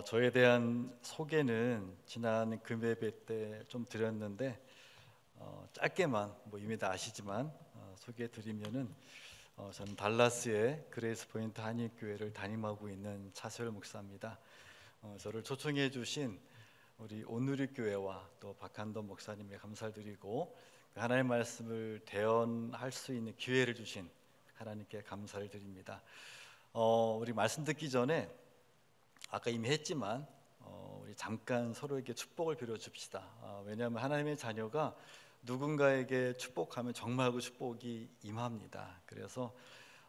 저에 대한 소개는 지난 금요일 때 좀 드렸는데 짧게만 이미 다 아시지만 소개해 드리면은 저는 달라스의 그레이스 포인트 한인교회를 담임하고 있는 차세열 목사입니다. 저를 초청해 주신 우리 온누리 교회와 또 박한돈 목사님에 감사드리고 하나님의 말씀을 대언할 수 있는 기회를 주신 하나님께 감사를 드립니다. 우리 말씀 듣기 전에 아까 이미 했지만 우리 잠깐 서로에게 축복을 빌어줍시다. 왜냐하면 하나님의 자녀가 누군가에게 축복하면 정말 그 축복이 임합니다. 그래서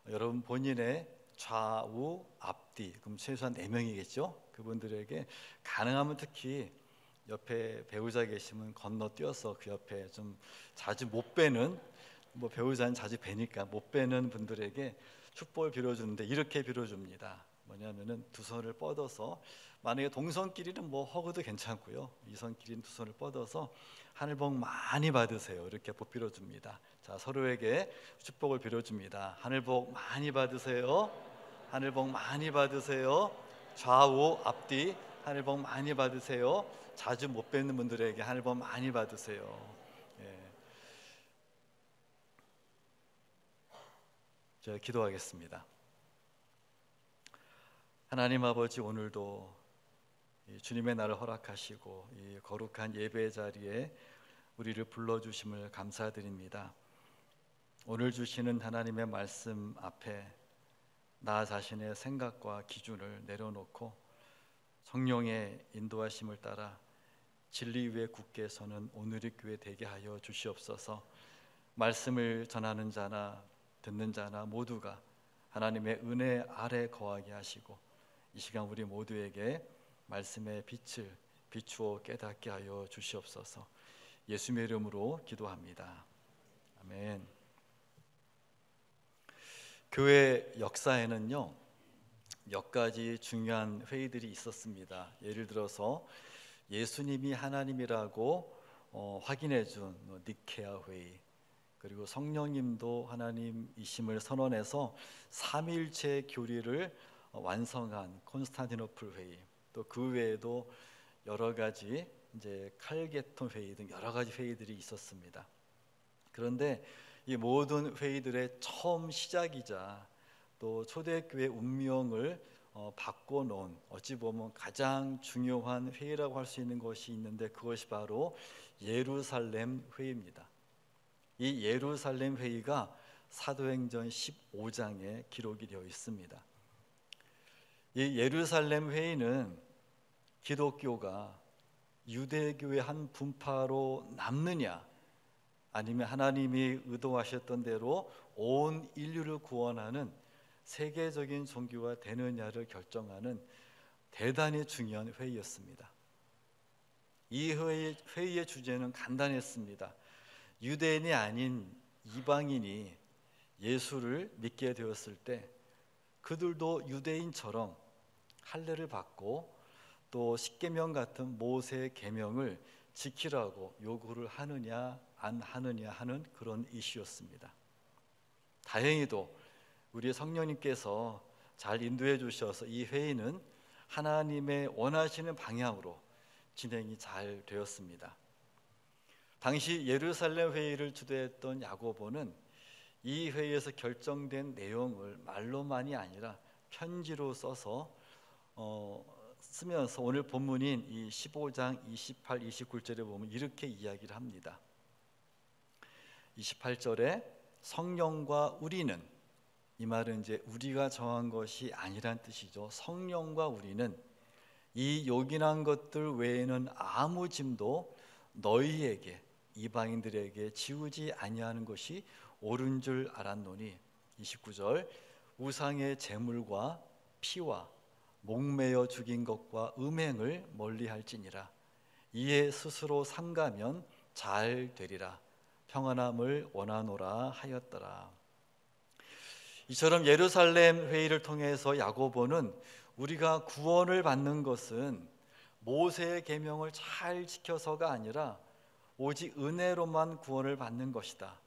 여러분 본인의 좌우 앞뒤, 그럼 최소한 4명이겠죠? 그분들에게 가능하면 특히 옆에 배우자 계시면 건너뛰어서 그 옆에 좀 자주 못 뵈는, 배우자는 자주 뵈니까 못 뵈는 분들에게 축복을 빌어주는데 이렇게 빌어줍니다. 뭐냐면은 두 손을 뻗어서, 만약에 동성끼리는 허그도 괜찮고요, 이성끼리는 두 손을 뻗어서 하늘 복 많이 받으세요, 이렇게 복 빌어줍니다. 자, 서로에게 축복을 빌어줍니다. 하늘 복 많이 받으세요. 하늘 복 많이 받으세요. 좌우 앞뒤 하늘 복 많이 받으세요. 자주 못 뵙는 분들에게 하늘 복 많이 받으세요. 예. 제가 기도하겠습니다. 하나님 아버지, 오늘도 주님의 날을 허락하시고 이 거룩한 예배의 자리에 우리를 불러주심을 감사드립니다. 오늘 주시는 하나님의 말씀 앞에 나 자신의 생각과 기준을 내려놓고 성령의 인도하심을 따라 진리 위에 굳게 서는 오늘의 교회 되게 하여 주시옵소서. 말씀을 전하는 자나 듣는 자나 모두가 하나님의 은혜 아래 거하게 하시고 이 시간 우리 모두에게 말씀의 빛을 비추어 깨닫게 하여 주시옵소서. 예수님의 이름으로 기도합니다. 아멘. 교회 역사에는요, 몇 가지 중요한 회의들이 있었습니다. 예를 들어서 예수님이 하나님이라고 확인해 준 니케아 회의, 그리고 성령님도 하나님이심을 선언해서 삼위일체 교리를 완성한 콘스탄티노플 회의, 또 그 외에도 여러 가지 칼게톤 회의 등 여러 가지 회의들이 있었습니다. 그런데 이 모든 회의들의 처음 시작이자 또 초대교회 운명을 바꿔놓은, 어찌 보면 가장 중요한 회의라고 할 수 있는 것이 있는데, 그것이 바로 예루살렘 회의입니다. 이 예루살렘 회의가 사도행전 15장에 기록이 되어 있습니다. 이 예루살렘 회의는 기독교가 유대교의 한 분파로 남느냐, 아니면 하나님이 의도하셨던 대로 온 인류를 구원하는 세계적인 종교가 되느냐를 결정하는 대단히 중요한 회의였습니다. 이 회의의 주제는 간단했습니다. 유대인이 아닌 이방인이 예수를 믿게 되었을 때 그들도 유대인처럼 할례를 받고 또 십계명 같은 모세의 계명을 지키라고 요구를 하느냐 안 하느냐 하는 그런 이슈였습니다. 다행히도 우리 성령님께서 잘 인도해 주셔서 이 회의는 하나님의 원하시는 방향으로 진행이 잘 되었습니다. 당시 예루살렘 회의를 주도했던 야고보는 이 회의에서 결정된 내용을 말로만이 아니라 편지로 써서 쓰면서 오늘 본문인 이 15장 28, 29절에 보면 이렇게 이야기를 합니다. 28절에 성령과 우리는, 이 말은 우리가 정한 것이 아니란 뜻이죠. 성령과 우리는 이 요긴한 것들 외에는 아무 짐도 너희에게, 이방인들에게 지우지 아니하는 것이 옳은 줄 알았노니, 29절, 우상의 제물과 피와 목매어 죽인 것과 음행을 멀리할지니라. 이에 스스로 삼가면 잘 되리라. 평안함을 원하노라 하였더라. 이처럼 예루살렘 회의를 통해서 야고보는 우리가 구원을 받는 것은 모세의 계명을 잘 지켜서가 아니라 오직 은혜로만 구원을 받는 것이다.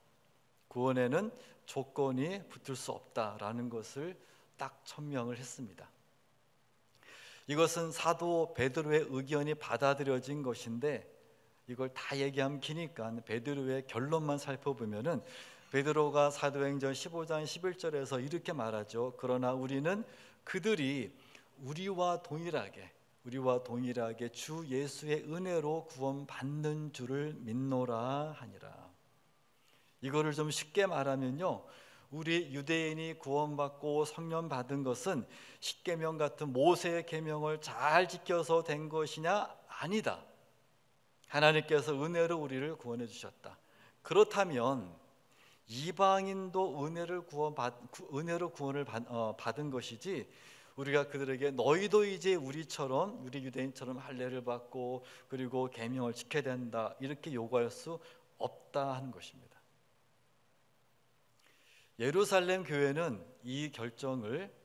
구원에는 조건이 붙을 수 없다라는 것을 딱 천명을 했습니다. 이것은 사도 베드로의 의견이 받아들여진 것인데 이걸 다 얘기하면 기니까 베드로의 결론만 살펴보면은 베드로가 사도행전 15장 11절에서 이렇게 말하죠. 그러나 우리는 그들이 우리와 동일하게 주 예수의 은혜로 구원받는 줄을 믿노라 하니라. 이거를 좀 쉽게 말하면요, 우리 유대인이 구원받고 성령 받은 것은 십계명 같은 모세의 계명을 잘 지켜서 된 것이냐? 아니다. 하나님께서 은혜로 우리를 구원해 주셨다. 그렇다면 이방인도 은혜로 구원을 받은 것이지, 우리가 그들에게 너희도 이제 우리 유대인처럼 할례를 받고 그리고 계명을 지켜야 된다 이렇게 요구할 수 없다 하는 것입니다. 예루살렘 교회는 이 결정을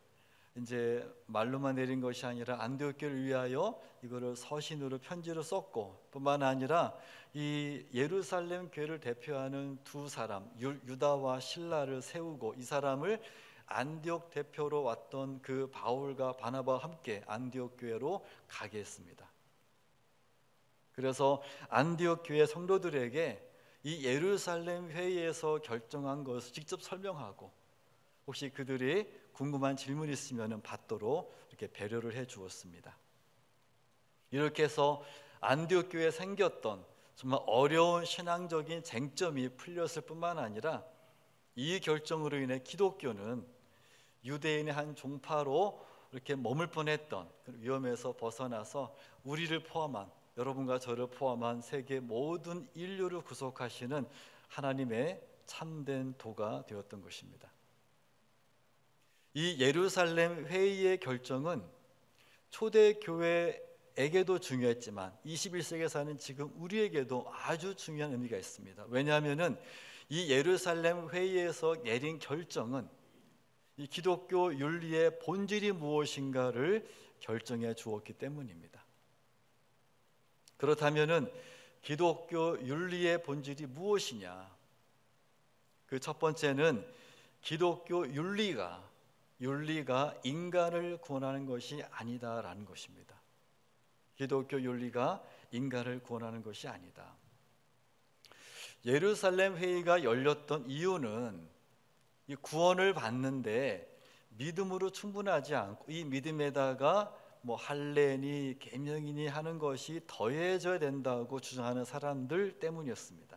이제 말로만 내린 것이 아니라 안디옥 교회를 위하여 이거를 서신으로 편지로 썼고, 뿐만 아니라 이 예루살렘 교회를 대표하는 두 사람 유다와 실라를 세우고, 이 사람을 안디옥 대표로 왔던 그 바울과 바나바와 함께 안디옥 교회로 가게 했습니다. 그래서 안디옥 교회 성도들에게 이 예루살렘 회의에서 결정한 것을 직접 설명하고, 혹시 그들이 궁금한 질문이 있으면 받도록 이렇게 배려를 해 주었습니다. 이렇게 해서 안디옥 교회에 생겼던 정말 어려운 신앙적인 쟁점이 풀렸을 뿐만 아니라, 이 결정으로 인해 기독교는 유대인의 한 종파로 이렇게 머물 뻔했던 그 위험에서 벗어나서 우리를 포함한, 여러분과 저를 포함한 세계 모든 인류를 구속하시는 하나님의 참된 도가 되었던 것입니다. 이 예루살렘 회의의 결정은 초대교회에게도 중요했지만 21세기에 사는 지금 우리에게도 아주 중요한 의미가 있습니다. 왜냐하면 이 예루살렘 회의에서 내린 결정은 이 기독교 윤리의 본질이 무엇인가를 결정해 주었기 때문입니다. 그렇다면 기독교 윤리의 본질이 무엇이냐? 그 첫 번째는 기독교 윤리가 인간을 구원하는 것이 아니다라는 것입니다. 기독교 윤리가 인간을 구원하는 것이 아니다. 예루살렘 회의가 열렸던 이유는 이 구원을 받는데 믿음으로 충분하지 않고, 이 믿음에다가 뭐 할례니 계명이니 하는 것이 더해져야 된다고 주장하는 사람들 때문이었습니다.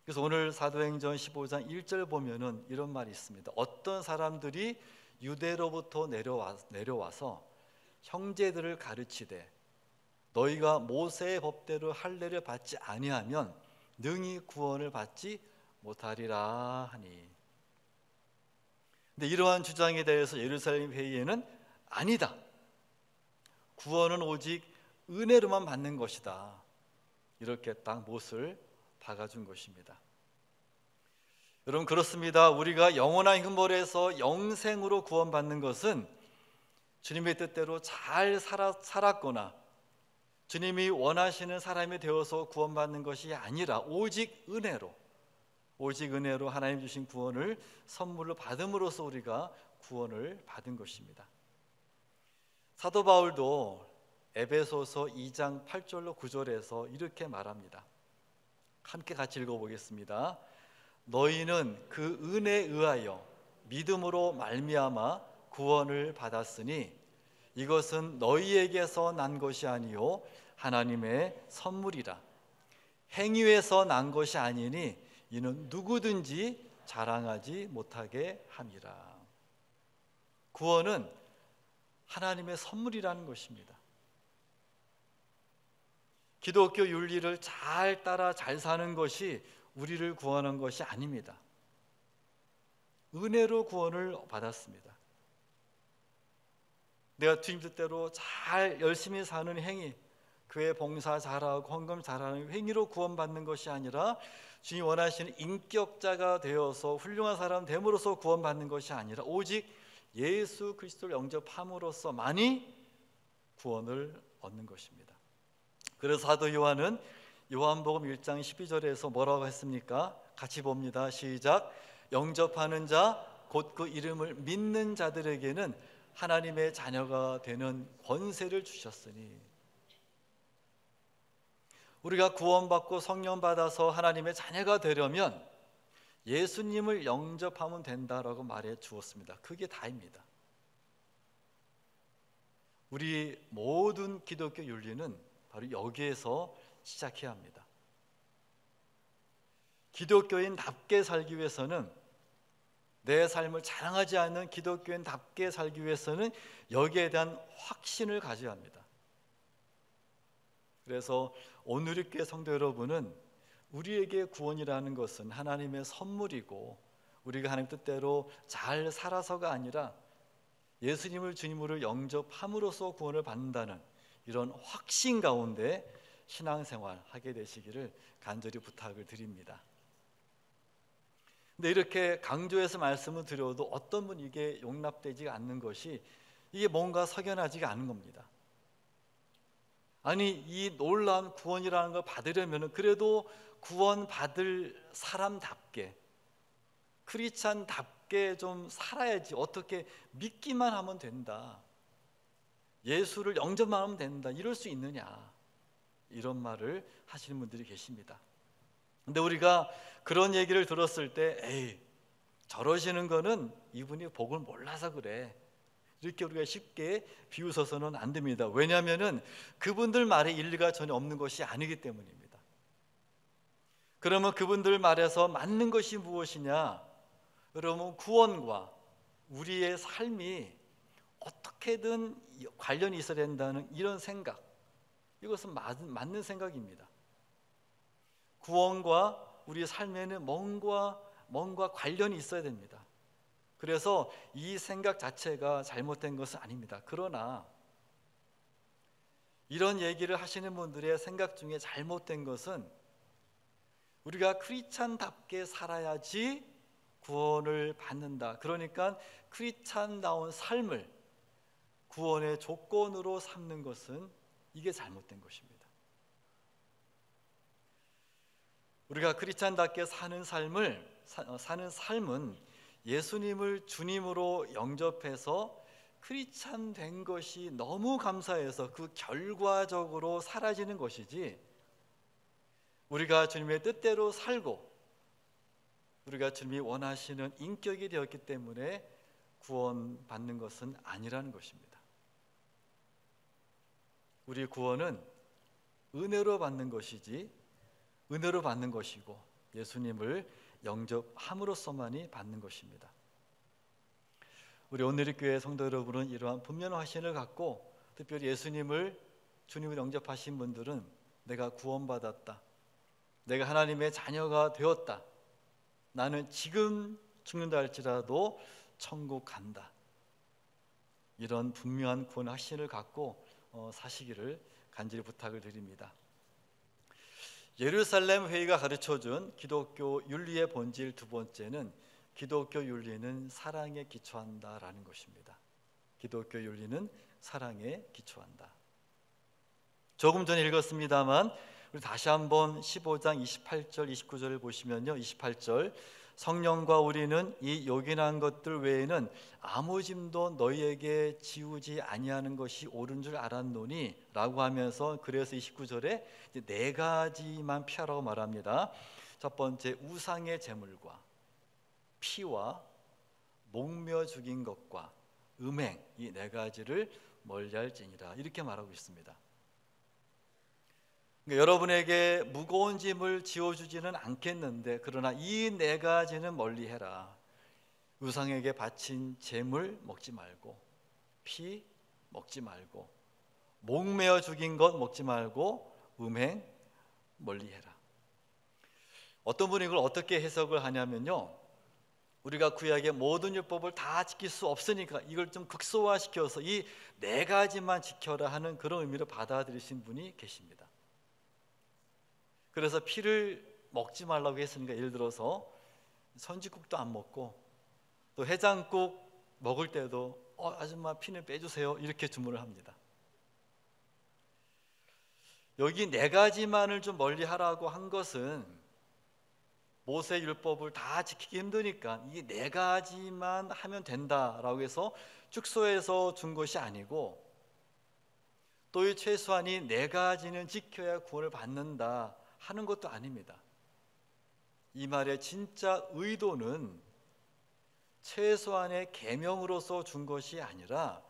그래서 오늘 사도행전 15장 1절 보면은 이런 말이 있습니다. 어떤 사람들이 유대로부터 내려와서 형제들을 가르치되 너희가 모세의 법대로 할례를 받지 아니하면 능히 구원을 받지 못하리라 하니. 근데 이러한 주장에 대해서 예루살렘 회의에는 아니다, 구원은 오직 은혜로만 받는 것이다, 이렇게 딱 못을 박아준 것입니다. 여러분, 그렇습니다. 우리가 영원한 형벌에서 영생으로 구원받는 것은 주님의 뜻대로 잘 살았거나 주님이 원하시는 사람이 되어서 구원받는 것이 아니라 오직 은혜로 하나님 주신 구원을 선물로 받음으로써 우리가 구원을 받은 것입니다. 사도 바울도 에베소서 2장 8절로 9절에서 이렇게 말합니다. 함께 같이 읽어보겠습니다. 너희는 그 은혜에 의하여 믿음으로 말미암아 구원을 받았으니 이것은 너희에게서 난 것이 아니요 하나님의 선물이라. 행위에서 난 것이 아니니 이는 누구든지 자랑하지 못하게 함이라. 구원은 하나님의 선물이라는 것입니다. 기독교 윤리를 잘 따라 잘 사는 것이 우리를 구원한 것이 아닙니다. 은혜로 구원을 받았습니다. 내가 주님 뜻대로 잘 열심히 사는 행위, 교회 봉사 잘하고 헌금 잘하는 행위로 구원받는 것이 아니라 주님 원하시는 인격자가 되어서 훌륭한 사람 됨으로써 구원받는 것이 아니라 오직 예수 그리스도를 영접함으로써만이 구원을 얻는 것입니다. 그래서 사도 요한은 요한복음 1장 12절에서 뭐라고 했습니까? 같이 봅니다. 시작. 영접하는 자 곧 그 이름을 믿는 자들에게는 하나님의 자녀가 되는 권세를 주셨으니, 우리가 구원받고 성령 받아서 하나님의 자녀가 되려면 예수님을 영접하면 된다라고 말해 주었습니다. 그게 다입니다. 우리 모든 기독교 윤리는 바로 여기에서 시작해야 합니다. 기독교인답게 살기 위해서는, 내 삶을 자랑하지 않는 기독교인답게 살기 위해서는 여기에 대한 확신을 가져야 합니다. 그래서 오늘의 교회 성도 여러분은 우리에게 구원이라는 것은 하나님의 선물이고, 우리가 하나님 뜻대로 잘 살아서가 아니라 예수님을 주님으로 영접함으로써 구원을 받는다는 이런 확신 가운데 신앙생활 하게 되시기를 간절히 부탁을 드립니다. 근데 이렇게 강조해서 말씀을 드려도 어떤 분 이게 용납되지 않는 것이, 이게 뭔가 석연하지가 않은 겁니다. 아니, 이 놀라운 구원이라는 걸 받으려면 그래도 구원받을 사람답게, 크리스찬답게 좀 살아야지. 어떻게 믿기만 하면 된다, 예수를 영접만 하면 된다, 이럴 수 있느냐, 이런 말을 하시는 분들이 계십니다. 근데 우리가 그런 얘기를 들었을 때, 에이, 저러시는 거는 이분이 복을 몰라서 그래, 이렇게 우리가 쉽게 비웃어서는 안 됩니다. 왜냐하면 그분들 말에 일리가 전혀 없는 것이 아니기 때문입니다. 그러면 그분들 말에서 맞는 것이 무엇이냐? 여러분, 구원과 우리의 삶이 어떻게든 관련이 있어야 된다는 이런 생각, 이것은 맞는 생각입니다. 구원과 우리 삶에는 뭔가 관련이 있어야 됩니다. 그래서 이 생각 자체가 잘못된 것은 아닙니다. 그러나 이런 얘기를 하시는 분들의 생각 중에 잘못된 것은, 우리가 크리스찬답게 살아야지 구원을 받는다, 그러니까 크리스찬다운 삶을 구원의 조건으로 삼는 것은, 이게 잘못된 것입니다. 우리가 크리스찬답게 사는 삶은 예수님을 주님으로 영접해서 크리스찬 된 것이 너무 감사해서 그 결과적으로 사라지는 것이지, 우리가 주님의 뜻대로 살고 우리가 주님이 원하시는 인격이 되었기 때문에 구원받는 것은 아니라는 것입니다. 우리 구원은 은혜로 받는 것이지, 은혜로 받는 것이고 예수님을 영접함으로써만이 받는 것입니다. 우리 오늘의 교회 성도 여러분은 이러한 분명한 확신을 갖고, 특별히 예수님을 주님을 영접하신 분들은 내가 구원받았다, 내가 하나님의 자녀가 되었다, 나는 지금 죽는다 할지라도 천국 간다, 이런 분명한 구원 확신을 갖고 사시기를 간절히 부탁을 드립니다. 예루살렘 회의가 가르쳐준 기독교 윤리의 본질 두 번째는, 기독교 윤리는 사랑에 기초한다라는 것입니다. 기독교 윤리는 사랑에 기초한다. 조금 전에 읽었습니다만 우리 다시 한번 15장 28절 29절을 보시면요, 28절, 성령과 우리는 이 요긴한 것들 외에는 아무 짐도 너희에게 지우지 아니하는 것이 옳은 줄 알았노니 라고 하면서, 그래서 29절에 네 가지만 피하라고 말합니다. 첫 번째, 우상의 제물과 피와 목며 죽인 것과 음행, 이 네 가지를 멀리할지니라, 이렇게 말하고 있습니다. 그러니까 여러분에게 무거운 짐을 지워주지는 않겠는데, 그러나 이 네 가지는 멀리해라. 우상에게 바친 제물 먹지 말고, 피 먹지 말고, 목매어 죽인 것 먹지 말고, 음행 멀리해라. 어떤 분이 이걸 어떻게 해석을 하냐면요, 우리가 구약의 모든 율법을 다 지킬 수 없으니까 이걸 좀 극소화시켜서 이 네 가지만 지켜라 하는 그런 의미로 받아들이신 분이 계십니다. 그래서 피를 먹지 말라고 했으니까, 예를 들어서 선지국도 안 먹고 또 해장국 먹을 때도 아줌마 피는 빼주세요, 이렇게 주문을 합니다. 여기 네 가지만을 좀 멀리 하라고 한 것은, 모세 율법을 다 지키기 힘드니까 이 네 가지만 하면 된다라고 해서 축소해서 준 것이 아니고, 또 이 최소한이 네 가지는 지켜야 구원을 받는다 하는 것도 아닙니다. 이 말의 진짜 의도는 최소한의 계명으로서 준 것이 아니라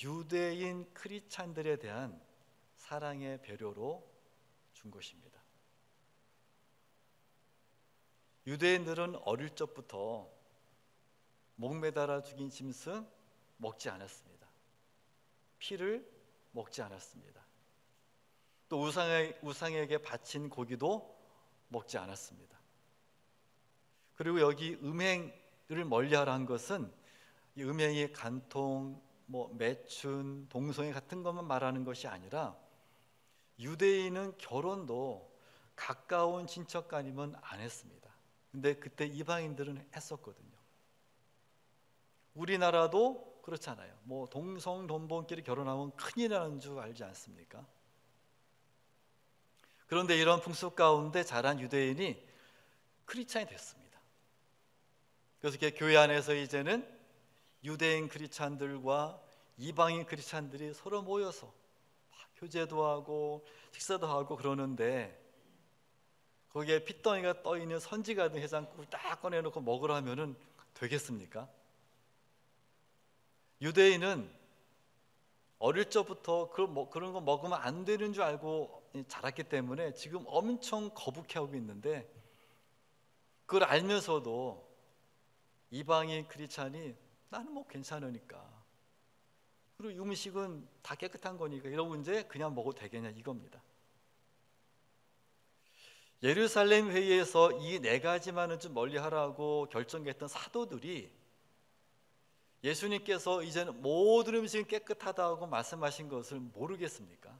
유대인 크리스찬들에 대한 사랑의 배려로 준 것입니다. 유대인들은 어릴 적부터 목매달아 죽인 짐승 먹지 않았습니다. 피를 먹지 않았습니다. 또 우상에게 바친 고기도 먹지 않았습니다. 그리고 여기 음행을 멀리하라는 것은 이 음행이 간통, 매춘, 동성애 같은 것만 말하는 것이 아니라 유대인은 결혼도 가까운 친척 아니면 안 했습니다. 근데 그때 이방인들은 했었거든요. 우리나라도 그렇잖아요. 동성 돈본끼리 결혼하면 큰일 나는 줄 알지 않습니까? 그런데 이런 풍습 가운데 자란 유대인이 크리스찬이 됐습니다. 그래서 교회 안에서 이제는 유대인 크리스찬들과 이방인 크리스찬들이 서로 모여서 교제도 하고 식사도 하고 그러는데, 거기에 핏덩이가 떠있는 선지가 든 해장국을 딱 꺼내놓고 먹으라면은 되겠습니까? 유대인은 어릴 적부터 그런 거 먹으면 안 되는 줄 알고 자랐기 때문에 지금 엄청 거북해하고 있는데, 그걸 알면서도 이방인 크리스찬이 나는 괜찮으니까, 그리고 이 음식은 다 깨끗한 거니까 이러고 이제 그냥 먹어도 되겠냐 이겁니다. 예루살렘 회의에서 이 네 가지만은 좀 멀리하라고 결정했던 사도들이 예수님께서 이제는 모든 음식은 깨끗하다고 말씀하신 것을 모르겠습니까?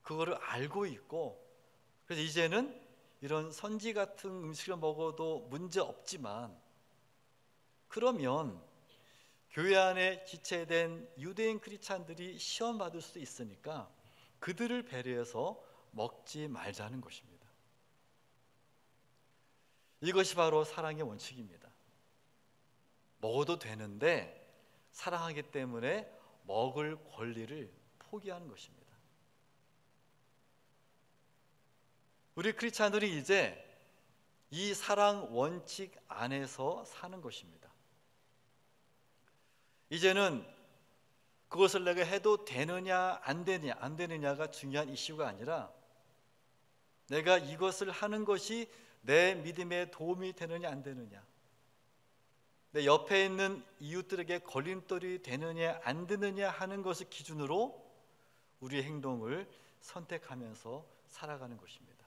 그거를 알고 있고, 그래서 이제는 이런 선지 같은 음식을 먹어도 문제 없지만, 그러면 교회 안에 지체된 유대인 크리스찬들이 시험 받을 수도 있으니까 그들을 배려해서 먹지 말자는 것입니다. 이것이 바로 사랑의 원칙입니다. 먹어도 되는데 사랑하기 때문에 먹을 권리를 포기하는 것입니다. 우리 크리스찬들이 이제 이 사랑 원칙 안에서 사는 것입니다. 이제는 그것을 내가 해도 되느냐 안 되느냐가 중요한 이슈가 아니라, 내가 이것을 하는 것이 내 믿음에 도움이 되느냐 안 되느냐, 내 옆에 있는 이웃들에게 걸림돌이 되느냐 안 되느냐 하는 것을 기준으로 우리의 행동을 선택하면서 살아가는 것입니다.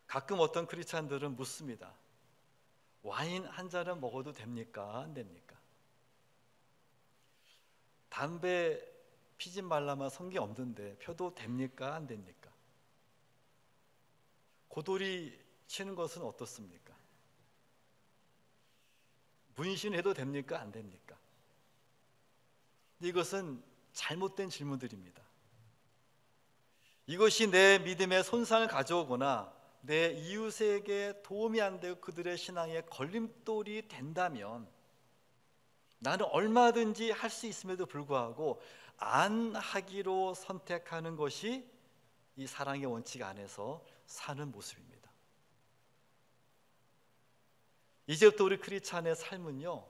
가끔 어떤 크리스찬들은 묻습니다. 와인 한 잔은 먹어도 됩니까? 안 됩니까? 담배 피지 말라만 성경 없는데 펴도 됩니까? 안 됩니까? 고돌이 치는 것은 어떻습니까? 문신해도 됩니까? 안 됩니까? 이것은 잘못된 질문들입니다. 이것이 내 믿음에 손상을 가져오거나 내 이웃에게 도움이 안 되고 그들의 신앙에 걸림돌이 된다면 나는 얼마든지 할 수 있음에도 불구하고 안 하기로 선택하는 것이 이 사랑의 원칙 안에서 사는 모습입니다. 이제부터 우리 크리스찬의 삶은요,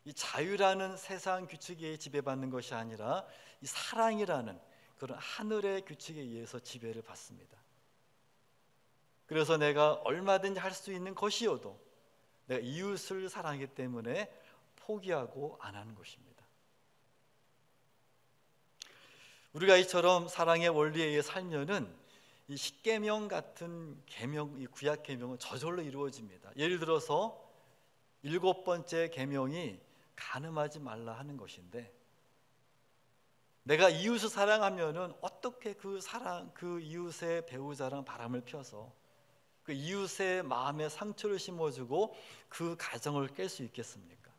이 자유라는 세상 규칙에 지배받는 것이 아니라 이 사랑이라는 그런 하늘의 규칙에 의해서 지배를 받습니다. 그래서 내가 얼마든지 할 수 있는 것이어도 내가 이웃을 사랑하기 때문에 포기하고 안 하는 것입니다. 우리가 이처럼 사랑의 원리에 의해 살면은 이 십계명 같은 계명, 이 구약 계명은 저절로 이루어집니다. 예를 들어서 7번째 계명이 간음하지 말라 하는 것인데, 내가 이웃을 사랑하면은 어떻게 그 이웃의 배우자랑 바람을 펴서 그 이웃의 마음에 상처를 심어주고 그 가정을 깰 수 있겠습니까?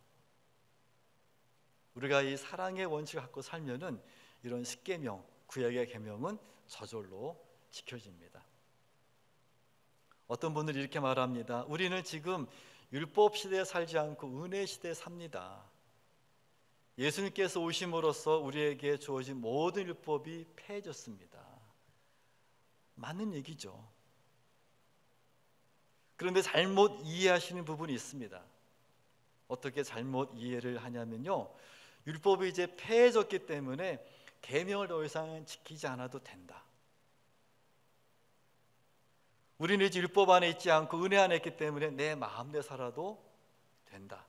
우리가 이 사랑의 원칙을 갖고 살면은 이런 십계명, 구약의 계명은 저절로 지켜집니다. 어떤 분들이 이렇게 말합니다. 우리는 지금 율법 시대에 살지 않고 은혜 시대에 삽니다. 예수님께서 오심으로써 우리에게 주어진 모든 율법이 폐해졌습니다. 맞는 얘기죠. 그런데 잘못 이해하시는 부분이 있습니다. 어떻게 잘못 이해를 하냐면요, 율법이 이제 폐해졌기 때문에 계명을 더 이상 지키지 않아도 된다. 우리는 이제 율법 안에 있지 않고 은혜 안에 있기 때문에 내 마음대로 살아도 된다.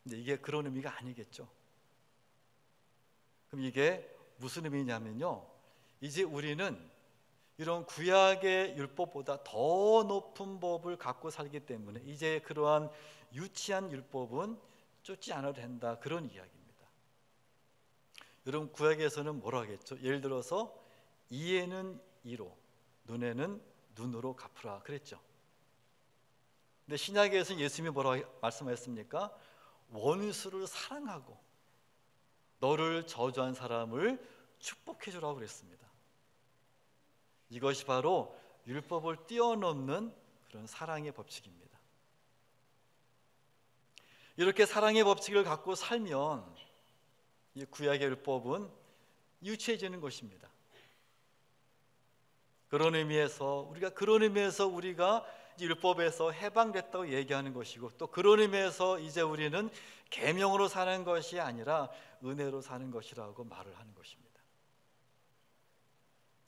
근데 이게 그런 의미가 아니겠죠. 그럼 이게 무슨 의미냐면요, 이제 우리는 이런 구약의 율법보다 더 높은 법을 갖고 살기 때문에 이제 그러한 유치한 율법은 쫓지 않아도 된다, 그런 이야기입니다. 여러분, 구약에서는 뭐라 하겠죠? 예를 들어서 이에는 이로, 눈에는 눈으로 갚으라 그랬죠. 근데 신약에서는 예수님이 뭐라고 말씀하셨습니까? 원수를 사랑하고 너를 저주한 사람을 축복해 주라고 그랬습니다. 이것이 바로 율법을 뛰어넘는 그런 사랑의 법칙입니다. 이렇게 사랑의 법칙을 갖고 살면 이 구약의 율법은 유치해지는 것입니다. 그런 의미에서 우리가 율법에서 해방됐다고 얘기하는 것이고, 또 그런 의미에서 이제 우리는 계명으로 사는 것이 아니라 은혜로 사는 것이라고 말을 하는 것입니다.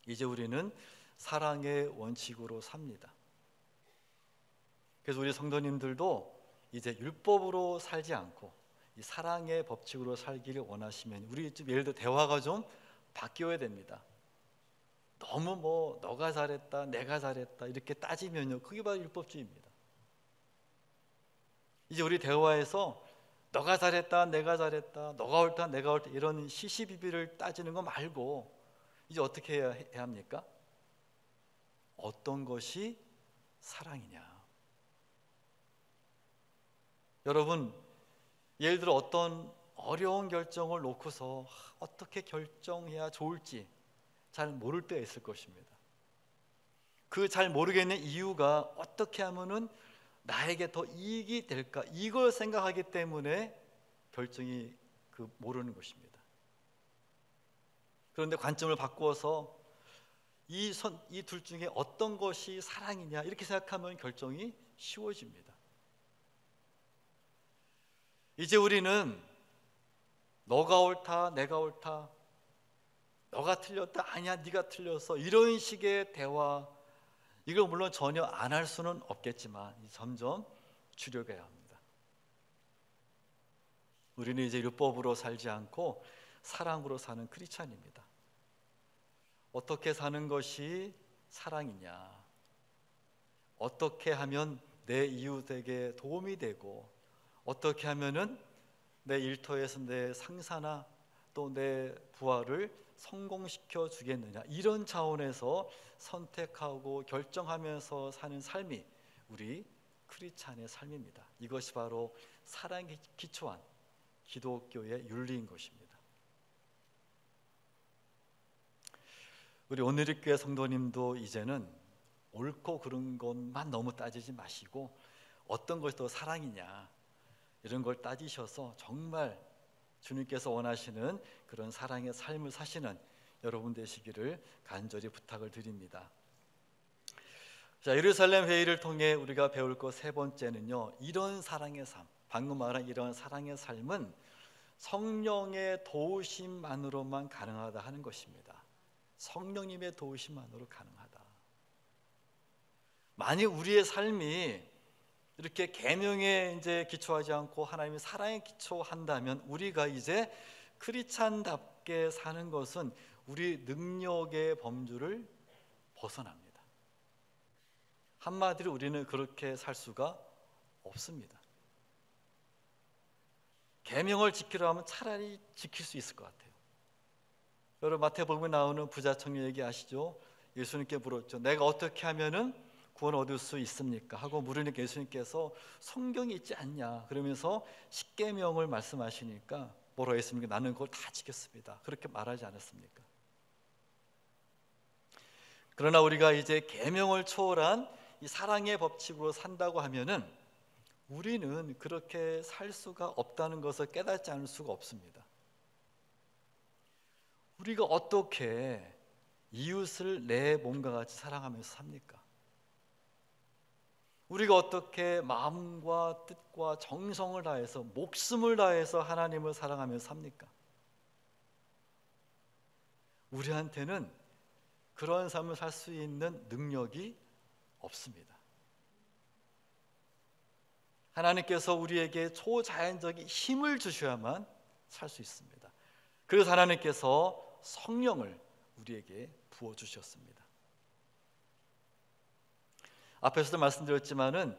이제 우리는 사랑의 원칙으로 삽니다. 그래서 우리 성도님들도 이제 율법으로 살지 않고 이 사랑의 법칙으로 살기를 원하시면 우리 좀 예를 들어 대화가 좀 바뀌어야 됩니다. 너무 너가 잘했다, 내가 잘했다 이렇게 따지면요, 그게 바로 율법주의입니다. 이제 우리 대화에서 너가 잘했다, 내가 잘했다, 너가 옳다, 내가 옳다 이런 시시비비를 따지는 거 말고 이제 어떻게 해야 합니까? 어떤 것이 사랑이냐? 여러분, 예를 들어 어떤 어려운 결정을 놓고서 어떻게 결정해야 좋을지 잘 모를 때가 있을 것입니다. 그 잘 모르겠는 이유가 어떻게 하면은 나에게 더 이익이 될까, 이걸 생각하기 때문에 결정이 모르는 것입니다. 그런데 관점을 바꾸어서 이 둘 중에 어떤 것이 사랑이냐 이렇게 생각하면 결정이 쉬워집니다. 이제 우리는 너가 옳다, 내가 옳다, 너가 틀렸다, 아니야 네가 틀렸어, 이런 식의 대화, 이걸 물론 전혀 안 할 수는 없겠지만 점점 줄여가야 합니다. 우리는 이제 율법으로 살지 않고 사랑으로 사는 크리스찬입니다. 어떻게 사는 것이 사랑이냐? 어떻게 하면 내 이웃에게 도움이 되고, 어떻게 하면은 내 일터에서 내 상사나 또 내 부하를 성공시켜 주겠느냐, 이런 차원에서 선택하고 결정하면서 사는 삶이 우리 크리스찬의 삶입니다. 이것이 바로 사랑에 기초한 기독교의 윤리인 것입니다. 우리 오늘의 성도님도 이제는 옳고 그른 것만 너무 따지지 마시고 어떤 것이 더 사랑이냐 이런 걸 따지셔서 정말 주님께서 원하시는 그런 사랑의 삶을 사시는 여러분 되시기를 간절히 부탁을 드립니다. 자, 예루살렘 회의를 통해 우리가 배울 것 세 번째는요, 이런 사랑의 삶, 방금 말한 이런 사랑의 삶은 성령의 도우심만으로만 가능하다 하는 것입니다. 성령님의 도우심만으로 가능하다. 만약 우리의 삶이 이렇게 계명에 이제 기초하지 않고 하나님의 사랑에 기초한다면 우리가 이제 크리스찬답게 사는 것은 우리 능력의 범주를 벗어납니다. 한마디로 우리는 그렇게 살 수가 없습니다. 계명을 지키려 하면 차라리 지킬 수 있을 것 같아요. 여러분, 마태복음에 나오는 부자 청년 얘기 아시죠? 예수님께 물었죠. 내가 어떻게 하면은 구원 얻을 수 있습니까? 하고 물으니까 예수님께서 성경에 있지 않냐 그러면서 십계명을 말씀하시니까 뭐라고 했습니까? 나는 그걸 다 지켰습니다. 그렇게 말하지 않았습니까? 그러나 우리가 이제 계명을 초월한 이 사랑의 법칙으로 산다고 하면은 우리는 그렇게 살 수가 없다는 것을 깨닫지 않을 수가 없습니다. 우리가 어떻게 이웃을 내 몸과 같이 사랑하면서 삽니까? 우리가 어떻게 마음과 뜻과 정성을 다해서 목숨을 다해서 하나님을 사랑하면서 삽니까? 우리한테는 그런 삶을 살 수 있는 능력이 없습니다. 하나님께서 우리에게 초자연적인 힘을 주셔야만 살 수 있습니다. 그래서 하나님께서 성령을 우리에게 부어주셨습니다. 앞에서도 말씀드렸지만은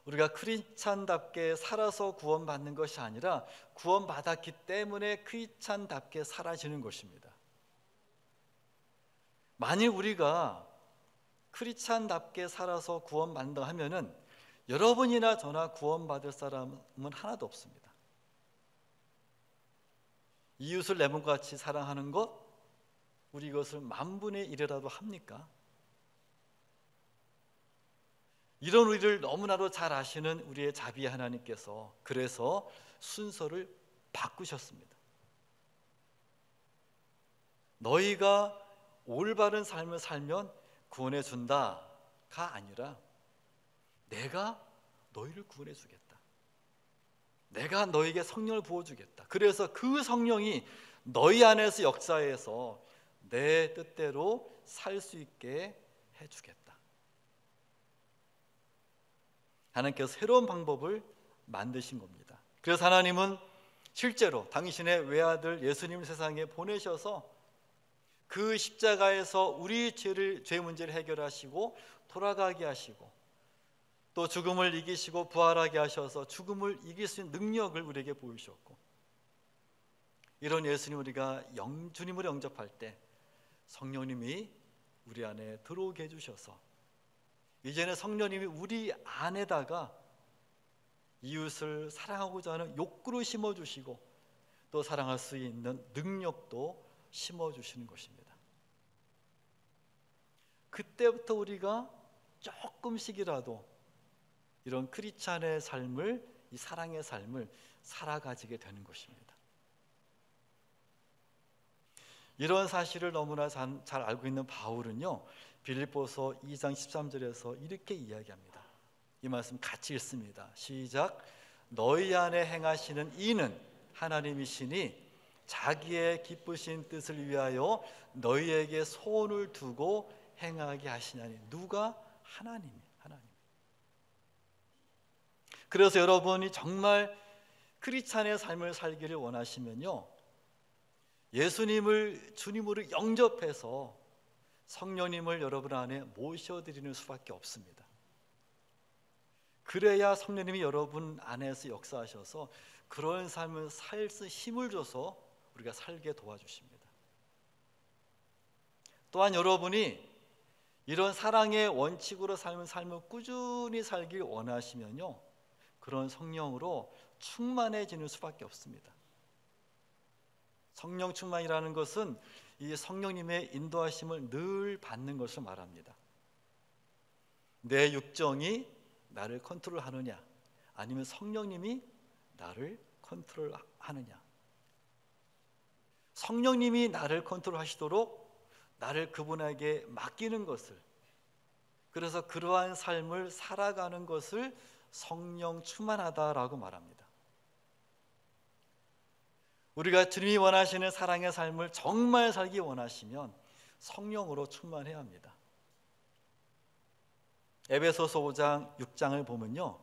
우리가 크리스찬답게 살아서 구원받는 것이 아니라 구원받았기 때문에 크리스찬답게 살아지는 것입니다. 만일 우리가 크리스찬답게 살아서 구원받는다 하면은 여러분이나 저나 구원받을 사람은 하나도 없습니다. 이웃을 내 몸과 같이 사랑하는 것, 우리 이것을 10,000분의 1이라도 합니까? 이런 우리를 너무나도 잘 아시는 우리의 자비 하나님께서 그래서 순서를 바꾸셨습니다. 너희가 올바른 삶을 살면 구원해 준다가 아니라 내가 너희를 구원해 주겠다. 내가 너에게 성령을 부어주겠다. 그래서 그 성령이 너희 안에서 역사해서 내 뜻대로 살 수 있게 해주겠다. 하나님께서 새로운 방법을 만드신 겁니다. 그래서 하나님은 실제로 당신의 외아들 예수님을 세상에 보내셔서 그 십자가에서 우리 죄 문제를 해결하시고 돌아가게 하시고 또 죽음을 이기시고 부활하게 하셔서 죽음을 이길 수 있는 능력을 우리에게 보이셨고, 이런 예수님 우리가 주님을 영접할 때 성령님이 우리 안에 들어오게 해주셔서 이제는 성령님이 우리 안에다가 이웃을 사랑하고자 하는 욕구를 심어주시고 또 사랑할 수 있는 능력도 심어주시는 것입니다. 그때부터 우리가 조금씩이라도 이런 크리스찬의 삶을, 이 사랑의 삶을 살아가지게 되는 것입니다. 이런 사실을 너무나 잘 알고 있는 바울은요, 빌립보서 2장 13절에서 이렇게 이야기합니다. 이 말씀 같이 읽습니다. 시작. 너희 안에 행하시는 이는 하나님이시니 자기의 기쁘신 뜻을 위하여 너희에게 소원을 두고 행하게 하시나니. 누가? 하나님. 그래서 여러분이 정말 크리스찬의 삶을 살기를 원하시면요, 예수님을 주님으로 영접해서 성령님을 여러분 안에 모셔드리는 수밖에 없습니다. 그래야 성령님이 여러분 안에서 역사하셔서 그런 삶을 살 수 힘을 줘서 우리가 살게 도와주십니다. 또한 여러분이 이런 사랑의 원칙으로 삶을 꾸준히 살길 원하시면요, 그런 성령으로 충만해지는 수밖에 없습니다. 성령 충만이라는 것은 이 성령님의 인도하심을 늘 받는 것을 말합니다. 내 육정이 나를 컨트롤하느냐, 아니면 성령님이 나를 컨트롤하느냐. 성령님이 나를 컨트롤하시도록 나를 그분에게 맡기는 것을, 그래서 그러한 삶을 살아가는 것을 성령 충만하다라고 말합니다. 우리가 주님이 원하시는 사랑의 삶을 정말 살기 원하시면 성령으로 충만해야 합니다. 에베소서 5장 6장을 보면요,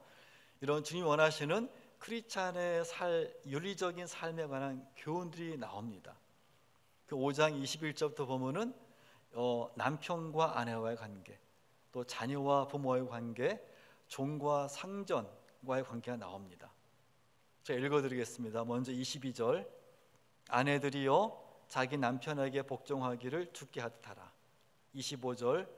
이런 주님이 원하시는 크리스찬의 윤리적인 삶에 관한 교훈들이 나옵니다. 그 5장 21절부터 보면은 남편과 아내와의 관계, 또 자녀와 부모와의 관계, 종과 상전과의 관계가 나옵니다. 제가 읽어드리겠습니다. 먼저 22절. 아내들이여 자기 남편에게 복종하기를 주께 하듯하라. 25절.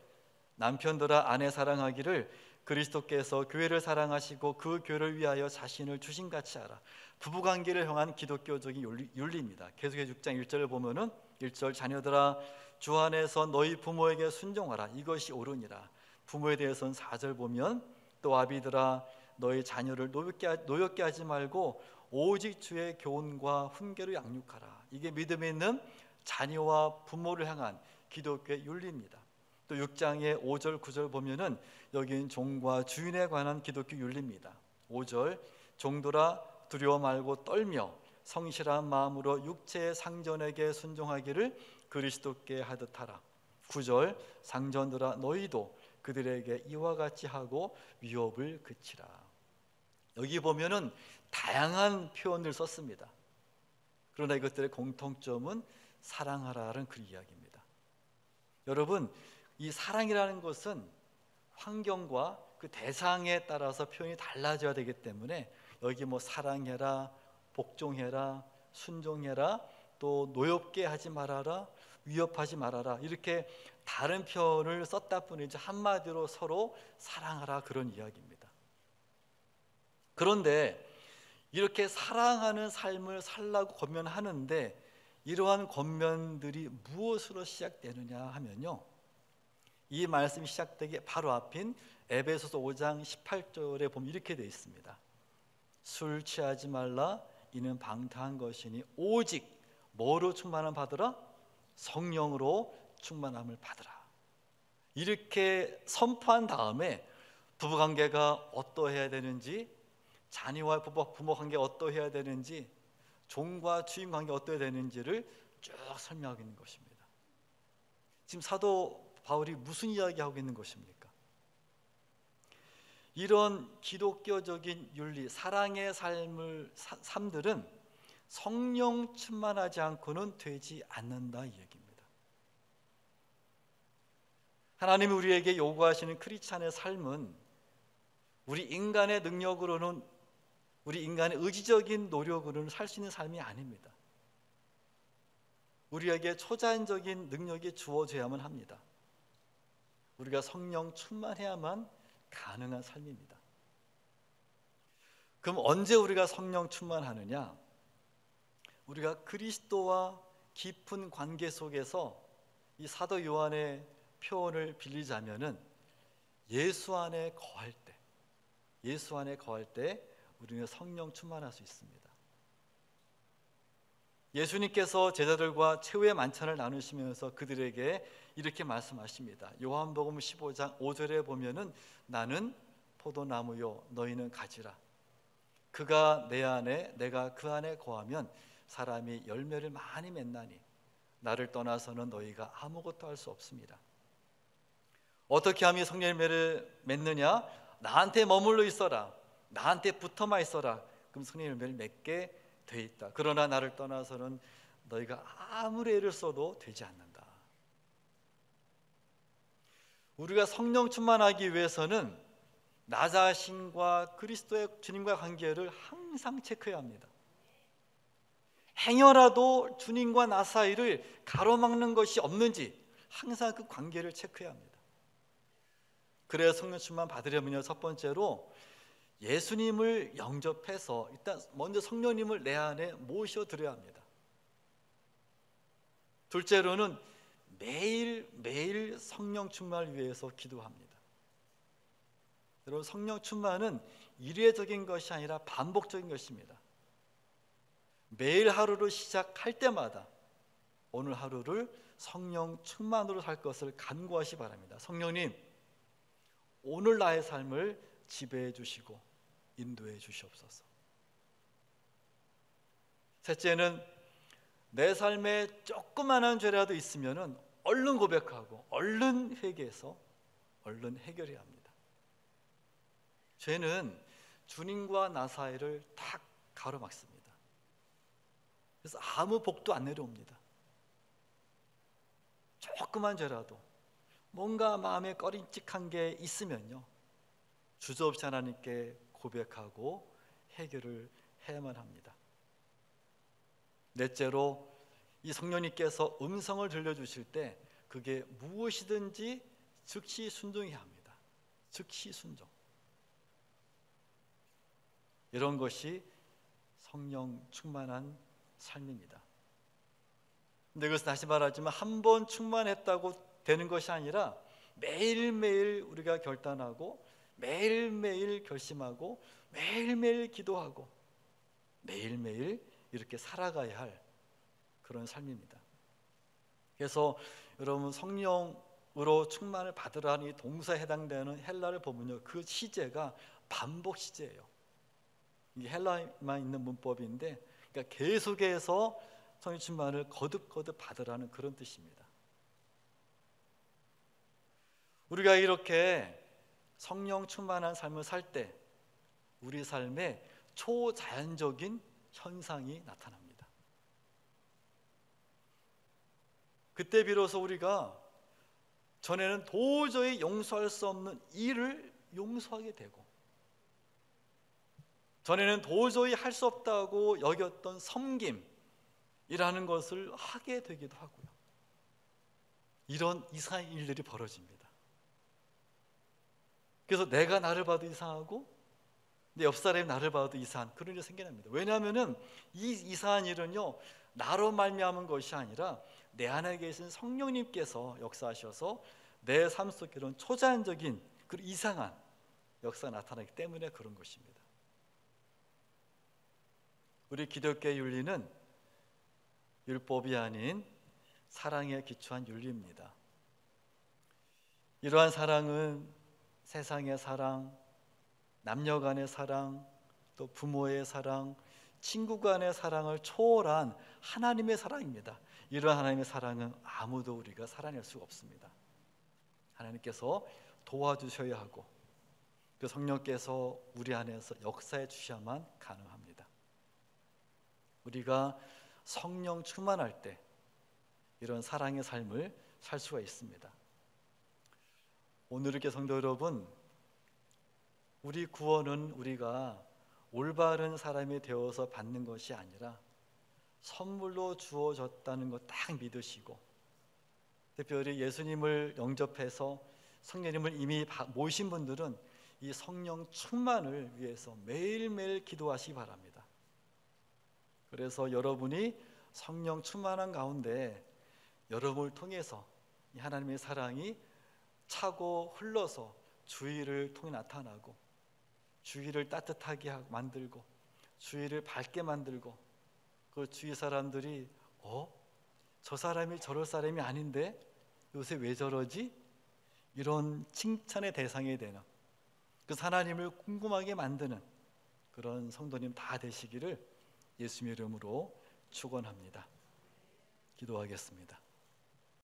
남편들아 아내 사랑하기를 그리스도께서 교회를 사랑하시고 그 교회를 위하여 자신을 주신같이 하라. 부부관계를 향한 기독교적인 윤리입니다. 계속해서 6장 1절을 보면은 1절. 자녀들아 주 안에서 너희 부모에게 순종하라. 이것이 옳으니라. 부모에 대해서는 4절 보면 또 아비들아 너희 자녀를 노엽게 하지 말고 오직 주의 교훈과 훈계로 양육하라. 이게 믿음에 있는 자녀와 부모를 향한 기독교의 윤리입니다. 또 6장의 5절 9절 보면은 여기는 종과 주인에 관한 기독교 윤리입니다. 5절 종들아 두려워 말고 떨며 성실한 마음으로 육체의 상전에게 순종하기를 그리스도께 하듯 하라. 9절 상전들아 너희도 그들에게 이와 같이 하고 위협을 그치라. 여기 보면은 다양한 표현을 썼습니다. 그러나 이것들의 공통점은 사랑하라는 그 이야기입니다. 여러분, 이 사랑이라는 것은 환경과 그 대상에 따라서 표현이 달라져야 되기 때문에 여기 뭐 사랑해라, 복종해라, 순종해라, 또 노엽게 하지 말아라, 위협하지 말아라, 이렇게 다른 표현을 썼다 뿐이지 한마디로 서로 사랑하라, 그런 이야기입니다. 그런데 이렇게 사랑하는 삶을 살라고 권면하는데 이러한 권면들이 무엇으로 시작되느냐 하면요, 이 말씀이 시작되기 바로 앞인 에베소서 5장 18절에 보면 이렇게 되어 있습니다. 술 취하지 말라, 이는 방탕한 것이니 오직 뭐로 충만함 받으라? 성령으로 충만함을 받으라. 이렇게 선포한 다음에 부부관계가 어떠해야 되는지, 자녀와 부모 관계가 어떠해야 되는지, 종과 주인 관계가 어떠해야 되는지를 쭉 설명하고 있는 것입니다. 지금 사도 바울이 무슨 이야기하고 있는 것입니까? 이런 기독교적인 윤리, 사랑의 삶들은 성령 충만하지 않고는 되지 않는다, 이 얘기입니다. 하나님이 우리에게 요구하시는 크리스찬의 삶은 우리 인간의 능력으로는, 우리 인간의 의지적인 노력으로는 살 수 있는 삶이 아닙니다. 우리에게 초자연적인 능력이 주어져야만 합니다. 우리가 성령 충만해야만 가능한 삶입니다. 그럼 언제 우리가 성령 충만하느냐? 우리가 그리스도와 깊은 관계 속에서, 이 사도 요한의 표현을 빌리자면은 예수 안에 거할 때 우리는 성령 충만할 수 있습니다. 예수님께서 제자들과 최후의 만찬을 나누시면서 그들에게 이렇게 말씀하십니다. 요한복음 15장 5절에 보면은 나는 포도나무요 너희는 가지라. 그가 내 안에 내가 그 안에 거하면 사람이 열매를 많이 맺나니 나를 떠나서는 너희가 아무것도 할 수 없습니다. 어떻게 하면 성령 열매를 맺느냐? 나한테 머물러 있어라, 나한테 붙어만 있어라. 그럼 성령 열매를 맺게 돼 있다. 그러나 나를 떠나서는 너희가 아무리 애를 써도 되지 않는다. 우리가 성령 충만하기 위해서는 나 자신과 그리스도의 주님과 관계를 항상 체크해야 합니다. 행여라도 주님과 나 사이를 가로막는 것이 없는지 항상 그 관계를 체크해야 합니다. 그래야 성령 충만 받으려면요, 첫 번째로 예수님을 영접해서 일단 먼저 성령님을 내 안에 모셔드려야 합니다. 둘째로는 매일 성령 충만을 위해서 기도합니다. 여러분, 성령 충만은 일회적인 것이 아니라 반복적인 것입니다. 매일 하루를 시작할 때마다 오늘 하루를 성령 충만으로 살 것을 간구하시 바랍니다. 성령님, 오늘 나의 삶을 지배해 주시고 인도해 주시옵소서. 셋째는 내 삶에 조그만한 죄라도 있으면 얼른 고백하고 얼른 회개해서 얼른 해결해야 합니다. 죄는 주님과 나 사이를 탁 가로막습니다. 그래서 아무 복도 안 내려옵니다. 조그만 죄라도 뭔가 마음에 꺼림칙한 게 있으면요, 주저없이 하나님께 고백하고 해결을 해야만 합니다. 넷째로 이 성령님께서 음성을 들려주실 때 그게 무엇이든지 즉시 순종해야 합니다. 즉시 순종. 이런 것이 성령 충만한 삶입니다. 근데 그것은 다시 말하지만 한 번 충만했다고 되는 것이 아니라 매일매일 우리가 결단하고 매일매일 결심하고 매일매일 기도하고 매일매일 이렇게 살아가야 할 그런 삶입니다. 그래서 여러분, 성령으로 충만을 받으라는 이 동사에 해당되는 헬라를 보면요, 그 시제가 반복 시제예요. 이 헬라에만 있는 문법인데, 그러니까 계속해서 성령 충만을 거듭거듭 받으라는 그런 뜻입니다. 우리가 이렇게 성령 충만한 삶을 살 때 우리 삶에 초자연적인 현상이 나타납니다. 그때 비로소 우리가 전에는 도저히 용서할 수 없는 일을 용서하게 되고, 전에는 도저히 할 수 없다고 여겼던 섬김이라는 것을 하게 되기도 하고요. 이런 이상한 일들이 벌어집니다. 그래서 내가 나를 봐도 이상하고 내 옆 사람이 나를 봐도 이상한 그런 일이 생겨납니다. 왜냐하면 이 이상한 일은요, 나로 말미암은 것이 아니라 내 안에 계신 성령님께서 역사하셔서 내 삶 속에 이런 초자연적인 그런 이상한 역사가 나타나기 때문에 그런 것입니다. 우리 기독교의 윤리는 율법이 아닌 사랑에 기초한 윤리입니다. 이러한 사랑은 세상의 사랑, 남녀 간의 사랑, 또 부모의 사랑, 친구 간의 사랑을 초월한 하나님의 사랑입니다. 이러한 하나님의 사랑은 아무도 우리가 살아낼 수가 없습니다. 하나님께서 도와주셔야 하고 그 성령께서 우리 안에서 역사해 주셔야만 가능합니다. 우리가 성령 충만할 때 이런 사랑의 삶을 살 수가 있습니다. 오늘 이렇게 성도 여러분, 우리 구원은 우리가 올바른 사람이 되어서 받는 것이 아니라 선물로 주어졌다는 것 딱 믿으시고, 특별히 예수님을 영접해서 성령님을 이미 모신 분들은 이 성령 충만을 위해서 매일매일 기도하시기 바랍니다. 그래서 여러분이 성령 충만한 가운데 여러분을 통해서 이 하나님의 사랑이 차고 흘러서 주위를 통해 나타나고, 주위를 따뜻하게 만들고 주위를 밝게 만들고, 그 주위 사람들이 저 사람이 저럴 사람이 아닌데 요새 왜 저러지? 이런 칭찬의 대상이 되는, 그 하나님을 궁금하게 만드는 그런 성도님 다 되시기를 예수님의 이름으로 축원합니다. 기도하겠습니다.